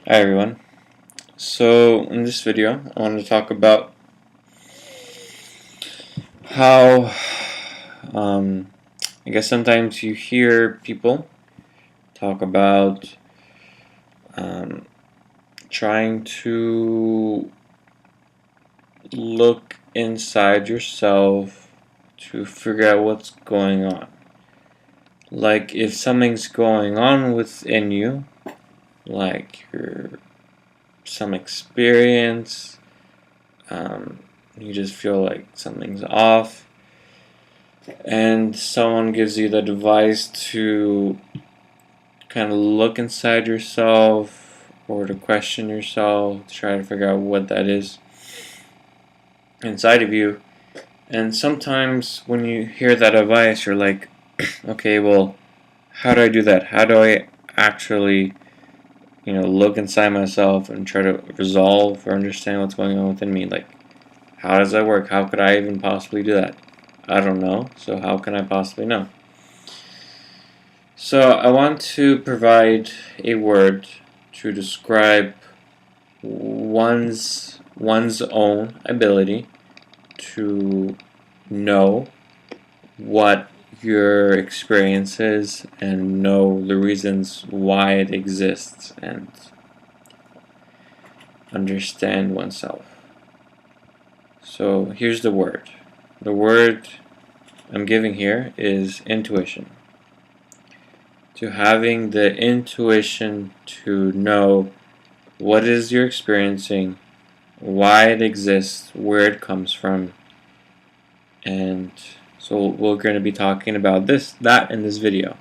Hi everyone. So in this video I want to talk about how I guess sometimes you hear people talk about um, trying to look inside yourself to figure out what's going on. Like if something's going on within you, like some experience, you just feel like something's off, and someone gives you the advice to kind of look inside yourself or to question yourself, to try to figure out what that is inside of you. And sometimes when you hear that advice, you're like, okay, well, how do I do that? How do I actually, look inside myself and try to resolve or understand what's going on within me? Like, how does that work? How could I even possibly do that? I don't know, so how can I possibly know? So I want to provide a word to describe one's own ability to know what your experience is and know the reasons why it exists and understand oneself. So here's the word. The word I'm giving here is intuition. To having the intuition to know what it is you're experiencing, why it exists, where it comes from, and so we're going to be talking about that in this video.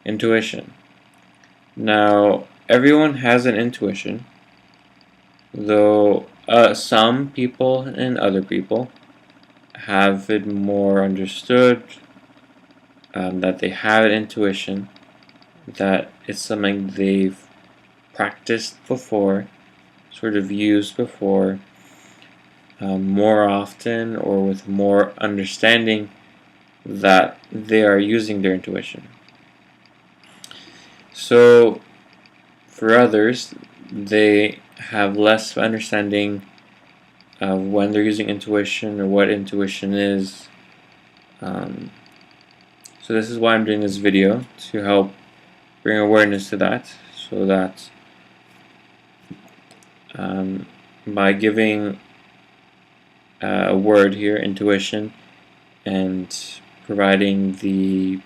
Intuition. Now, everyone has an intuition, though some people and other people have it more understood, that they have an intuition, that it's something they've practiced before, sort of used before, more often or with more understanding that they are using their intuition. So for others, they have less understanding of when they're using intuition or what intuition is. So this is why I'm doing this video, to help bring awareness to that, so that by giving a word here, intuition, and providing the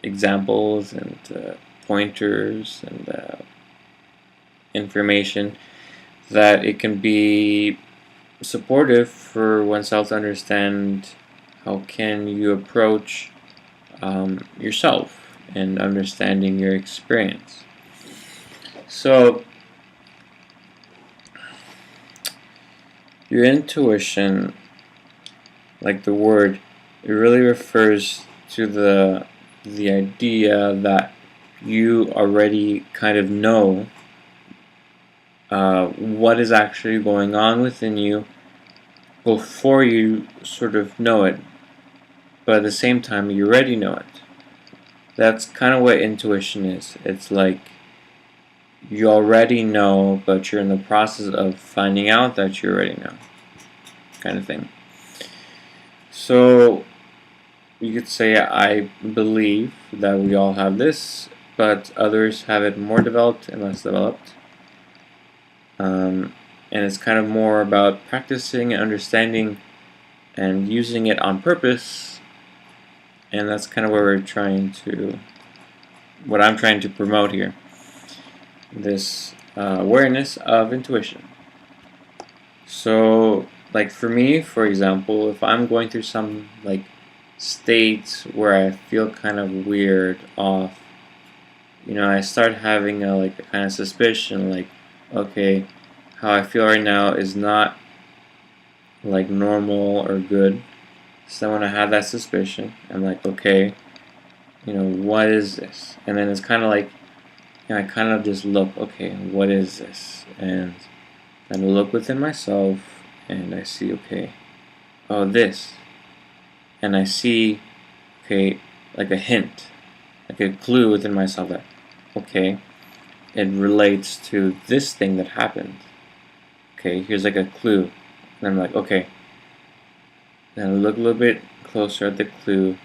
examples and pointers and information, that it can be supportive for oneself to understand how can you approach yourself and understanding your experience. So your intuition, like the word, it really refers to the idea that you already kind of know what is actually going on within you before you sort of know it, but at the same time you already know it. That's kind of what intuition is. It's like you already know, but you're in the process of finding out that you already know, kind of thing. So you could say I believe that we all have this, but others have it more developed and less developed. And it's kind of more about practicing and understanding and using it on purpose, and that's kind of what I'm trying to promote here, this awareness of intuition. So like for me, for example, if I'm going through some like state where I feel kind of weird, off, I start having a kind of suspicion, like, okay, how I feel right now is not like normal or good. So when I have that suspicion, I'm like, okay, what is this? And then it's kind of like, I kind of just look, okay, what is this? And then I look within myself and I see, okay, oh, this. And I see, okay, like a hint, like a clue within myself that, okay, it relates to this thing that happened. Okay, here's like a clue. And I'm like, okay. Then I look a little bit closer at the clue.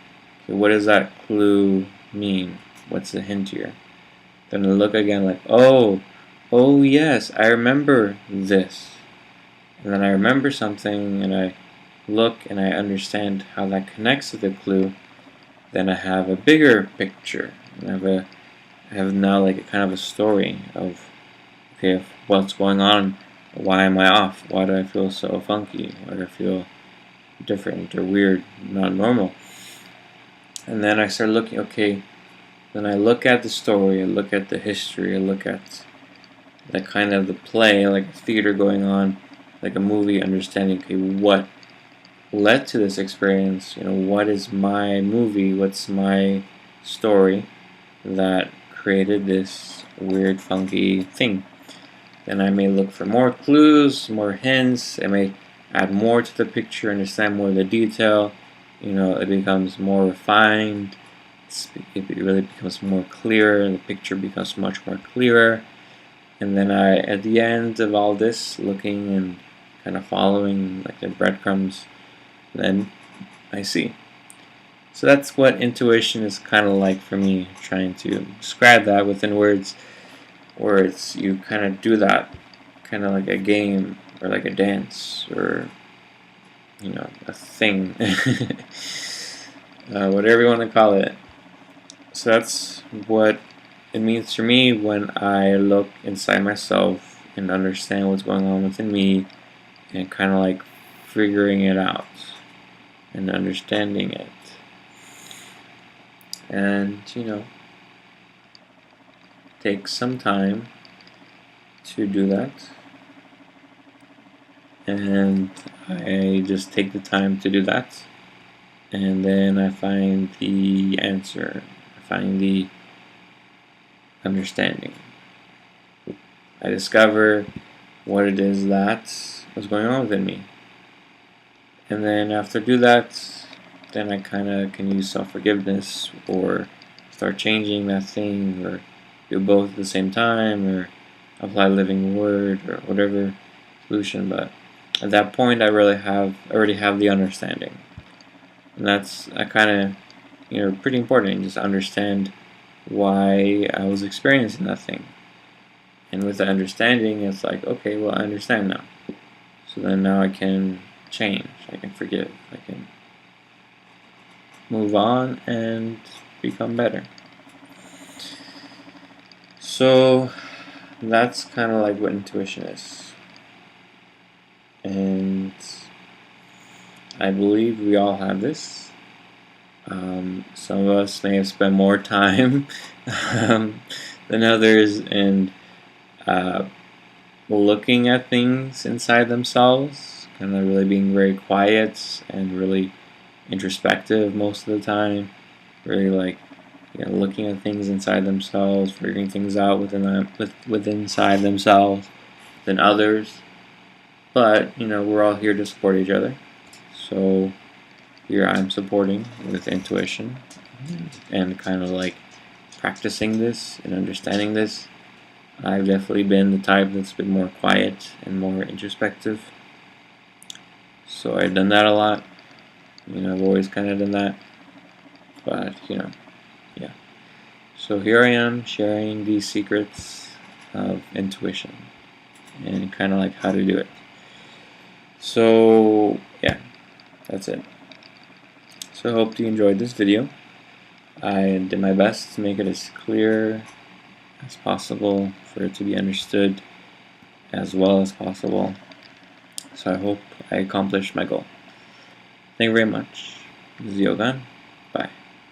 Okay, what does that clue mean? What's the hint here? Then I look again like, oh yes, I remember this. And then I remember something and I look and I understand how that connects to the clue. Then I have a bigger picture. And I have now like a kind of a story of, okay, what's going on? Why am I off? Why do I feel so funky? Why do I feel different or weird, not normal? And then I start looking, okay, then I look at the story, I look at the history, I look at the kind of the play, like a theater going on, like a movie, understanding, okay, what led to this experience, what is my movie, what's my story that created this weird, funky thing. Then I may look for more clues, more hints, I may add more to the picture, understand more of the detail, it becomes more refined, it really becomes more clear, and the picture becomes much more clearer. And then at the end of all this, looking and kind of following like the breadcrumbs, then I see. So that's what intuition is kind of like for me, trying to describe that within words, where you kind of do that, kind of like a game or like a dance or a thing, whatever you want to call it. So that's what it means for me when I look inside myself and understand what's going on within me and kind of like figuring it out and understanding it. And, take some time to do that. And I just take the time to do that. And then I find the answer. I find the understanding. I discover what it is that was going on within me. And then after I do that, then I kind of can use self-forgiveness or start changing that thing or do both at the same time or apply living word or whatever solution. But at that point I already have the understanding. And that's kind of pretty important, just understand why I was experiencing that thing. And with the understanding, it's like, okay, well, I understand now. So then now I can change, I can forgive, I can move on and become better. So that's kind of like what intuition is. And I believe we all have this. Some of us may have spent more time than others in looking at things inside themselves, kind of really being very quiet and really introspective most of the time, really like looking at things inside themselves, figuring things out inside themselves than others. But we're all here to support each other. So here I'm supporting with intuition and kind of like practicing this and understanding this. I've definitely been the type that's been more quiet and more introspective. So I've done that a lot. I've always kind of done that. But, yeah. So here I am sharing these secrets of intuition and kind of like how to do it. So, yeah, that's it. So I hope you enjoyed this video. I did my best to make it as clear as possible for it to be understood as well as possible. So I hope I accomplished my goal. Thank you very much. This is Yogan.